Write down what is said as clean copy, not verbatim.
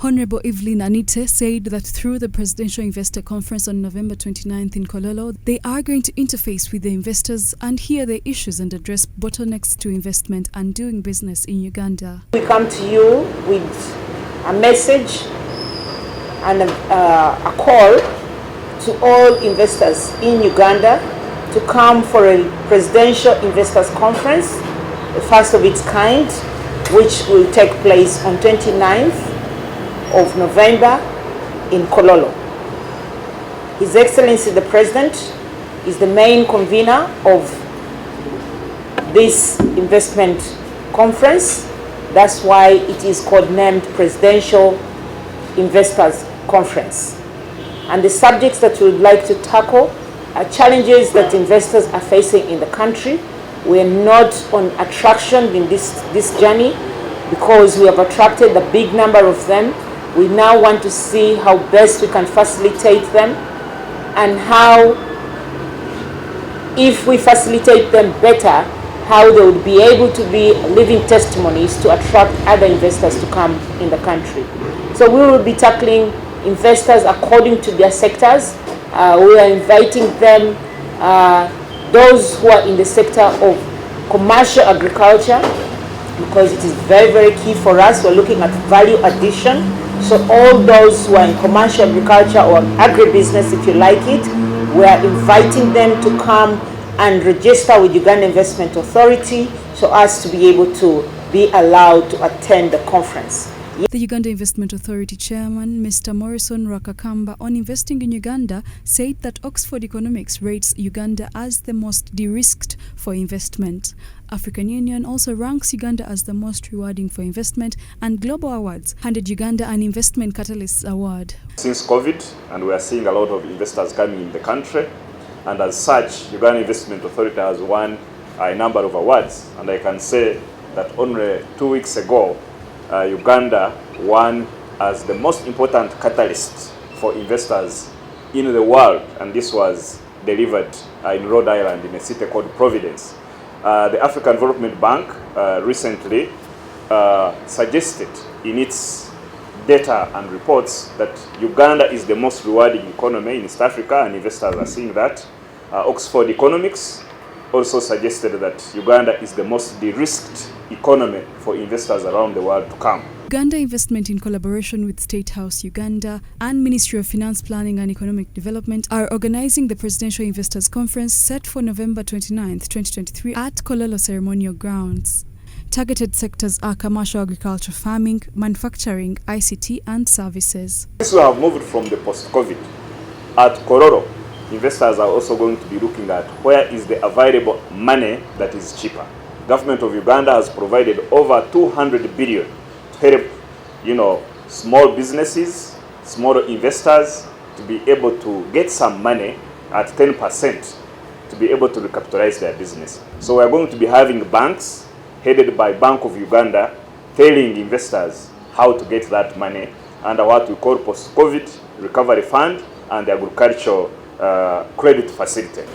Honorable Evelyn Anite said that through the Presidential Investor Conference on November 29th in Kololo, they are going to interface with the investors and hear their issues and address bottlenecks to investment and doing business in Uganda. We come to you with a message and a call to all investors in Uganda to come for a Presidential Investors Conference, the first of its kind, which will take place on 29th of November in Kololo. His Excellency the President is the main convener of this investment conference. That's why it is codenamed Presidential Investors Conference. And the subjects that we would like to tackle are challenges that investors are facing in the country. We are not on attraction in this journey because we have attracted a big number of them. We now want to see how best we can facilitate them and how, if we facilitate them better, how they would be able to be living testimonies to attract other investors to come in the country. So we will be tackling investors according to their sectors. We are inviting them, those who are in the sector of commercial agriculture, because it is very, very key for us. We're looking at value addition. So all those who are in commercial agriculture or agribusiness, if you like it, we are inviting them to come and register with Uganda Investment Authority so as to be able to be allowed to attend the conference. The Uganda Investment Authority Chairman, Mr. Morrison Rakakamba, on investing in Uganda, said that Oxford Economics rates Uganda as the most de-risked for investment. African Union also ranks Uganda as the most rewarding for investment, and Global Awards handed Uganda an Investment Catalyst Award. Since COVID, and we are seeing a lot of investors coming in the country, and as such, Uganda Investment Authority has won a number of awards, and I can say that only 2 weeks ago, Uganda won as the most important catalyst for investors in the world, and this was delivered in Rhode Island in a city called Providence. The African Development Bank recently suggested in its data and reports that Uganda is the most rewarding economy in East Africa, and investors are seeing that. Oxford Economics also suggested that Uganda is the most de-risked economy for investors around the world to come. Uganda Investment, in collaboration with State House Uganda and Ministry of Finance Planning and Economic Development, are organizing the Presidential Investors Conference set for November 29th, 2023 at Kololo Ceremonial Grounds. Targeted sectors are commercial agriculture, farming, manufacturing, ICT and services. Since we have moved from the post-COVID, at Kololo, investors are also going to be looking at where is the available money that is cheaper. Government of Uganda has provided over 200 billion to help, small businesses, small investors to be able to get some money at 10% to be able to recapitalize their business. So we are going to be having banks headed by Bank of Uganda telling investors how to get that money under what we call post-COVID recovery fund and the agricultural credit facility.